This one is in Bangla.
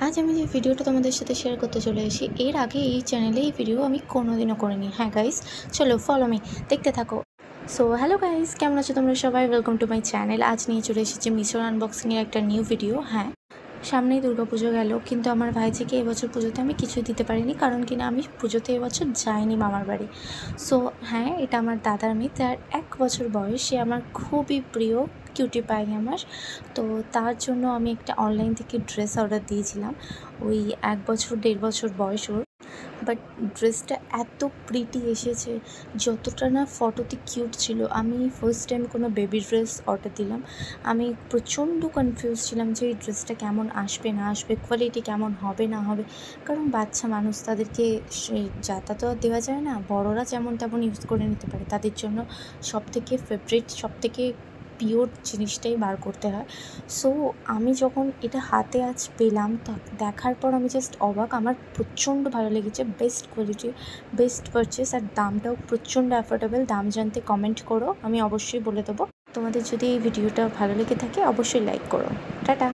আজ আমি যে ভিডিওটা তোমাদের সাথে শেয়ার করতে চলে এসেছি, এর আগে এই চ্যানেলে এই ভিডিও আমি কোনোদিনও করিনি। হ্যাঁ গাইস, চলো ফলো মি, দেখতে থাকো। সো হ্যালো গাইস, কেমন আছো তোমরা সবাই? Welcome to my channel. আজ নিয়ে চলে এসেছি মিশোর আনবক্সিংয়ের একটা নিউ ভিডিও। হ্যাঁ, সামনেই দুর্গাপুজো গেল, কিন্তু আমার ভাইজিকে এবছর পুজোতে আমি কিছুই দিতে পারিনি, কারণ কিনা আমি পুজোতে এবছর যাইনি মামার বাড়ি। সো হ্যাঁ, এটা আমার দাদার মেয়ে, তার 1 বছর বয়স। সে আমার খুবই প্রিয় কিউটি পাই আমার। তো তার জন্য আমি একটা অনলাইন থেকে ড্রেস অর্ডার দিয়েছিলাম। ওই 1 বছর 1.5 বছর বয়স ওর। বাট ড্রেসটা এত প্রিটি এসেছে, যতটা না ফটোতে কিউট ছিল। আমি ফার্স্ট টাইম কোনো বেবি ড্রেস অর্ডার দিলাম। আমি প্রচণ্ড কনফিউজ ছিলাম যে এই ড্রেসটা কেমন আসবে না আসবে, কোয়ালিটি কেমন হবে না হবে। কারণ বাচ্চা মানুষ, তাদেরকে যাতা তো আর দেওয়া যায় না। বড়রা যেমন তেমন ইউজ করে নিতে পারে, তাদের জন্য সবথেকে ফেভারিট, সবথেকে পিওর জিনিসটাই বার করতে হয়। সো আমি যখন এটা হাতে আজ পেলাম, তা দেখার পর আমি জাস্ট অবাক। আমার প্রচণ্ড ভালো লেগেছে, বেস্ট কোয়ালিটি, বেস্ট পারচেস, আর দামটাও প্রচণ্ড অ্যাফোর্ডেবল। দাম জানতে কমেন্ট করো, আমি অবশ্যই বলে দেবো। তোমাদের যদি এই ভিডিওটা ভালো লেগে থাকে অবশ্যই লাইক করো। টাটা।